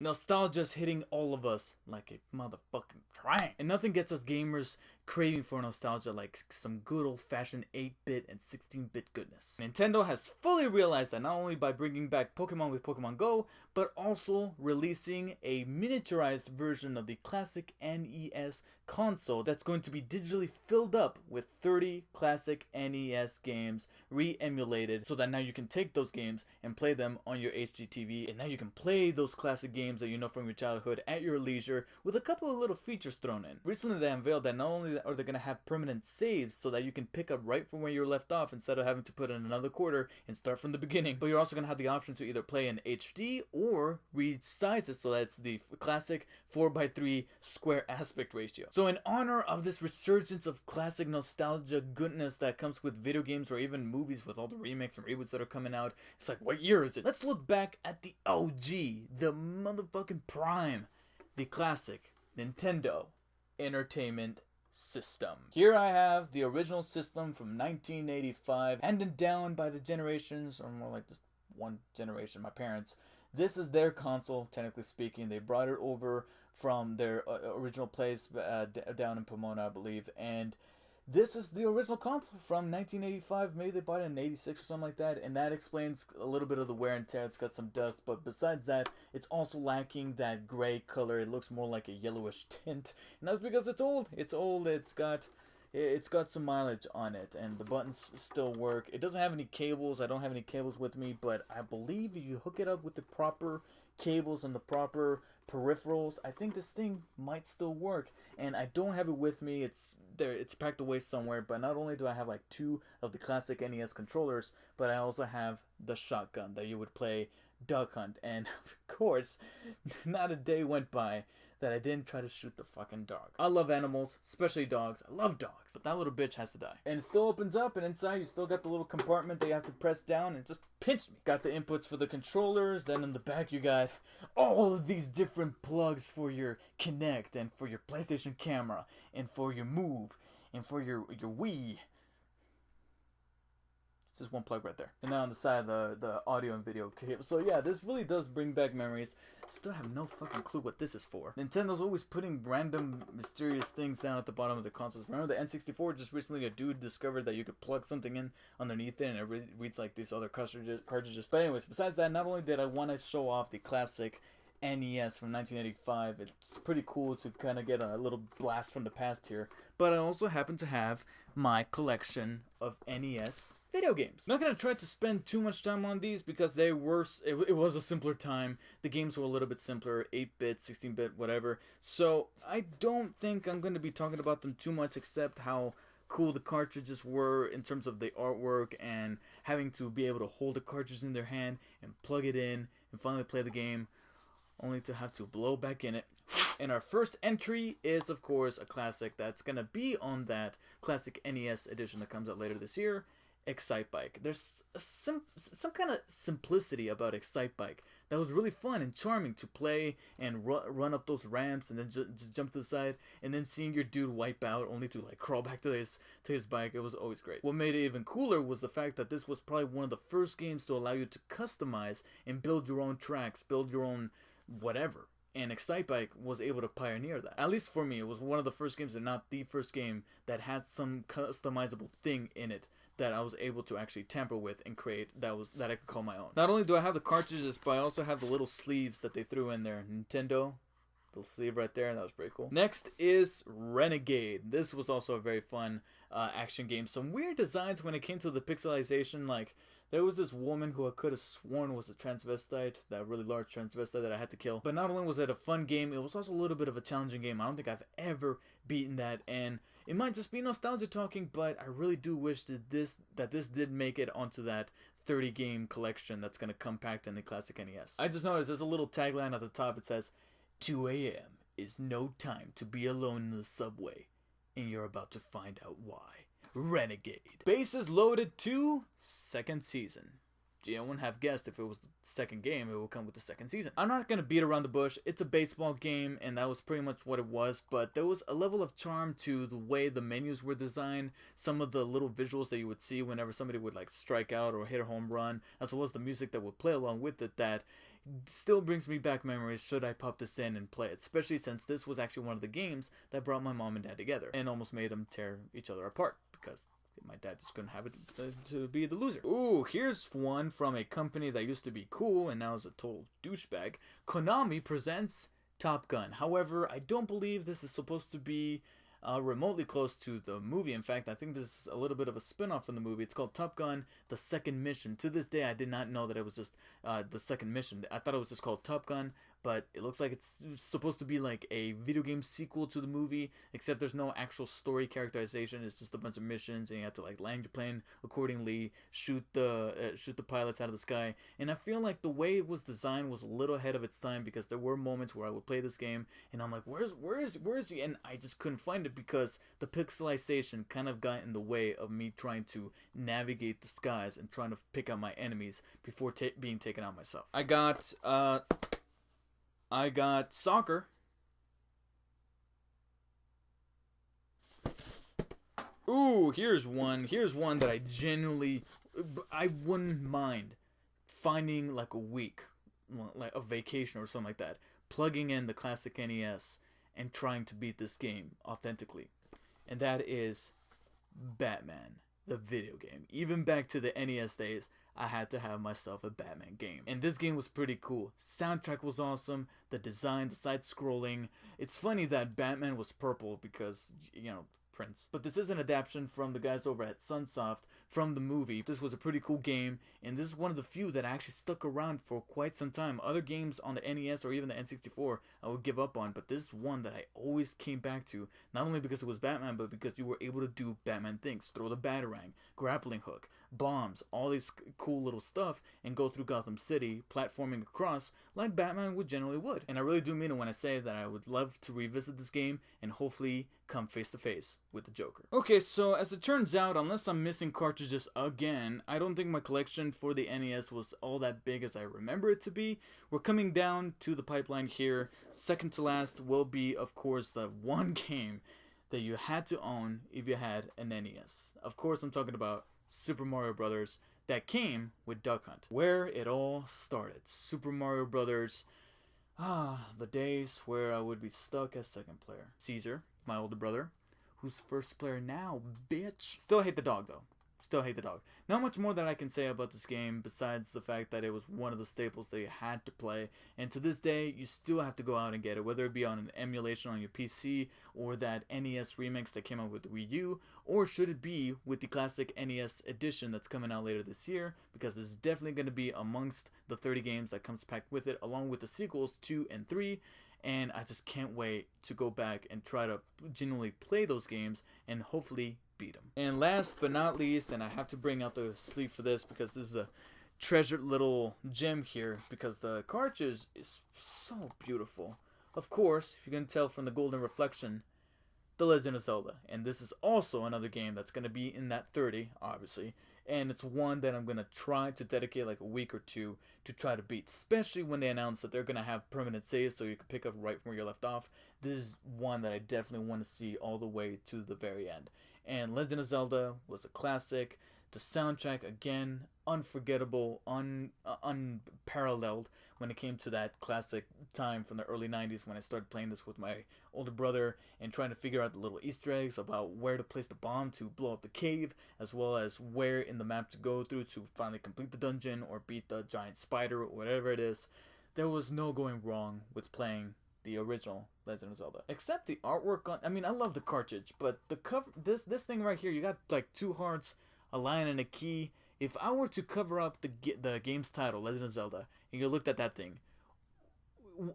Nostalgia's hitting all of us like a motherfucking train. And nothing gets us gamers craving for nostalgia like some good old-fashioned 8-bit and 16-bit goodness. Nintendo has fully realized that not only by bringing back Pokemon with Pokemon Go, but also releasing a miniaturized version of the classic NES console that's going to be digitally filled up with 30 classic NES games re-emulated, so that now you can take those games and play them on your HDTV, and now you can play those classic games that you know from your childhood at your leisure with a couple of little features thrown in. Recently they unveiled that not only are they going to have permanent saves so that you can pick up right from where you left off instead of having to put in another quarter and start from the beginning, but you're also going to have the option to either play in HD or resize it so that it's the classic 4:3 square aspect ratio. So in honor of this resurgence of classic nostalgia goodness that comes with video games or even movies with all the remakes and reboots that are coming out, it's like, what year is it? Let's look back at the OG, the motherfucking prime, the classic Nintendo Entertainment System. Here I have the original system from 1985, handed down by the generations, or more like just one generation, my parents. This is their console, technically speaking. They brought it over from their original place down in Pomona, I believe, and this is the original console from 1985. Maybe they bought it in 86 or something like that, and that explains a little bit of the wear and tear. It's got some dust, but besides that, it's also lacking that gray color. It looks more like a yellowish tint, and that's because it's old. It's old. It's got some mileage on it, and the buttons still work. It doesn't have any cables. I don't have any cables with me, but I believe if you hook it up with the proper cables and the proper peripherals, I think this thing might still work. And I don't have it with me. It's there. It's packed away somewhere. But not only do I have like two of the classic NES controllers, but I also have the shotgun that you would play Duck Hunt. And of course, not a day went by that I didn't try to shoot the fucking dog. I love animals, especially dogs. I love dogs. But that little bitch has to die. And it still opens up, and inside you still got the little compartment that you have to press down and just pinch me. Got the inputs for the controllers. Then in the back you got all of these different plugs for your Kinect and for your PlayStation camera and for your Move and for your Wii. Just one plug right there. And then on the side, the audio and video cable. So yeah, this really does bring back memories. Still have no fucking clue what this is for. Nintendo's always putting random mysterious things down at the bottom of the consoles. Remember the N64? Just recently a dude discovered that you could plug something in underneath it and it reads like these other cartridges. But anyways, besides that, not only did I want to show off the classic NES from 1985. It's pretty cool to kind of get a little blast from the past here. But I also happen to have my collection of NES video games. Not gonna try to spend too much time on these because they were it was a simpler time. The games were a little bit simpler, 8-bit, 16-bit, whatever. So I don't think I'm gonna be talking about them too much, except how cool the cartridges were in terms of the artwork and having to be able to hold the cartridge in their hand and plug it in and finally play the game, only to have to blow back in it. And our first entry is, of course, a classic that's gonna be on that classic NES edition that comes out later this year. Excitebike. There's some kind of simplicity about Excitebike that was really fun and charming to play and run up those ramps and then just jump to the side, and then seeing your dude wipe out only to like crawl back to his bike. It was always great. What made it even cooler was the fact that this was probably one of the first games to allow you to customize and build your own tracks, build your own whatever. And Excitebike was able to pioneer that. At least for me, it was one of the first games, and not the first game, that has some customizable thing in it that I was able to actually tamper with and create that I could call my own. Not only do I have the cartridges, but I also have the little sleeves that they threw in there. Nintendo, little sleeve right there, and that was pretty cool. Next is Renegade. This was also a very fun action game. Some weird designs when it came to the pixelization, like there was this woman who I could have sworn was a transvestite, that really large transvestite that I had to kill. But not only was it a fun game, it was also a little bit of a challenging game. I don't think I've ever beaten that, and it might just be nostalgia talking, but I really do wish that this did make it onto that 30 game collection that's going to come packed in the classic NES. I just noticed there's a little tagline at the top. It says, 2 a.m. is no time to be alone in the subway, and you're about to find out why. Renegade. Bases loaded 2, second season. Gee, I wouldn't have guessed if it was the second game, it would come with the second season. I'm not going to beat around the bush. It's a baseball game, and that was pretty much what it was, but there was a level of charm to the way the menus were designed, some of the little visuals that you would see whenever somebody would like strike out or hit a home run, as well as the music that would play along with it, that still brings me back memories should I pop this in and play it, especially since this was actually one of the games that brought my mom and dad together and almost made them tear each other apart because my dad just couldn't have it to be the loser. Ooh, here's one from a company that used to be cool and now is a total douchebag. Konami presents Top Gun. However, I don't believe this is supposed to be remotely close to the movie. In fact, I think this is a little bit of a spin-off from the movie. It's called Top Gun: The Second Mission. To this day, I did not know that it was just the second mission. I thought it was just called Top Gun, but it looks like it's supposed to be like a video game sequel to the movie, except there's no actual story characterization. It's just a bunch of missions, and you have to like land your plane accordingly, shoot the pilots out of the sky. And I feel like the way it was designed was a little ahead of its time, because there were moments where I would play this game and I'm like, where is he? And I just couldn't find it because the pixelization kind of got in the way of me trying to navigate the skies and trying to pick out my enemies before being taken out myself. I got soccer. Ooh, here's one that I wouldn't mind finding like a week, like a vacation or something like that, plugging in the classic NES and trying to beat this game authentically. And that is Batman, the video game. Even back to the NES days, I had to have myself a Batman game. And this game was pretty cool. Soundtrack was awesome. The design, the side-scrolling. It's funny that Batman was purple because, you know, Prince. But this is an adaptation from the guys over at Sunsoft from the movie. This was a pretty cool game, and this is one of the few that actually stuck around for quite some time. Other games on the NES or even the N64 I would give up on, but this is one that I always came back to, not only because it was Batman, but because you were able to do Batman things. Throw the Batarang, grappling hook, bombs, all these cool little stuff, and go through Gotham City, platforming across like Batman generally would. And I really do mean it when I say that I would love to revisit this game and hopefully come face to face with the Joker. Okay, so as it turns out, unless I'm missing cartridges again, I don't think my collection for the NES was all that big as I remember it to be. We're coming down to the pipeline here. Second to last will be, of course, the one game that you had to own if you had an NES. Of course, I'm talking about Super Mario Brothers, that came with Duck Hunt. Where it all started. Super Mario Brothers. The days where I would be stuck as second player. Caesar, my older brother, who's first player now, bitch. Still hate the dog, though. Still hate the dog. Not much more that I can say about this game besides the fact that it was one of the staples that you had to play. And to this day, you still have to go out and get it, whether it be on an emulation on your PC or that NES remix that came out with the Wii U, or should it be with the classic NES edition that's coming out later this year, because this is definitely going to be amongst the 30 games that comes packed with it, along with the sequels 2 and 3. And I just can't wait to go back and try to genuinely play those games and hopefully beat them. And last but not least, and I have to bring out the sleeve for this because this is a treasured little gem here, because the cartridge is so beautiful. Of course, if you can tell from the golden reflection, The Legend of Zelda. And this is also another game that's going to be in that 30, obviously. And it's one that I'm going to try to dedicate like a week or two to try to beat. Especially when they announce that they're going to have permanent saves so you can pick up right from where you left off. This is one that I definitely want to see all the way to the very end. And Legend of Zelda was a classic. The soundtrack, again, unforgettable, unparalleled when it came to that classic time from the early 90s when I started playing this with my older brother and trying to figure out the little Easter eggs about where to place the bomb to blow up the cave, as well as where in the map to go through to finally complete the dungeon or beat the giant spider or whatever it is. There was no going wrong with playing the original Legend of Zelda, except the artwork on. I mean, I love the cartridge, but the cover, this thing right here, you got like 2 hearts, a lion, and a key. If I were to cover up the game's title, Legend of Zelda, and you looked at that thing,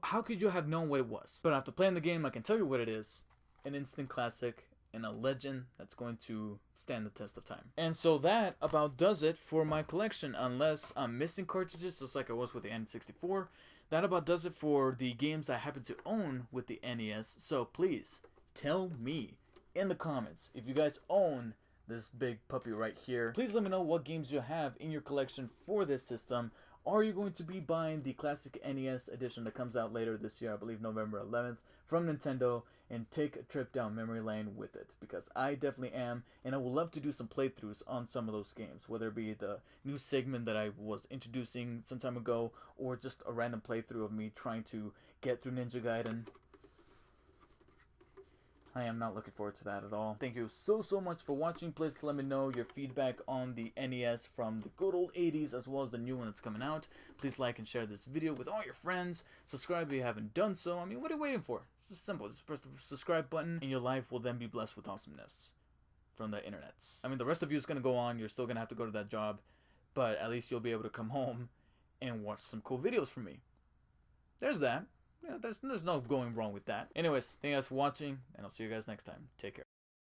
how could you have known what it was? But after playing the game, I can tell you what it is: an instant classic and a legend that's going to stand the test of time. And so that about does it for my collection, unless I'm missing cartridges, just like I was with the N64. That about does it for the games I happen to own with the NES. So please tell me in the comments if you guys own this big puppy right here. Please let me know what games you have in your collection for this system. Are you going to be buying the classic NES edition that comes out later this year, I believe November 11th, from Nintendo, and take a trip down memory lane with it? Because I definitely am, and I would love to do some playthroughs on some of those games, whether it be the new segment that I was introducing some time ago, or just a random playthrough of me trying to get through Ninja Gaiden. I am not looking forward to that at all. Thank you so much for watching. Please let me know your feedback on the NES from the good old 80s as well as the new one that's coming out. Please like and share this video with all your friends. Subscribe if you haven't done so. I mean, what are you waiting for? It's just simple. Just press the subscribe button and your life will then be blessed with awesomeness from the internets. I mean, the rest of you is going to go on. You're still going to have to go to that job. But at least you'll be able to come home and watch some cool videos from me. There's that. Yeah, there's no going wrong with that. Anyways, thank you guys for watching, and I'll see you guys next time. Take care.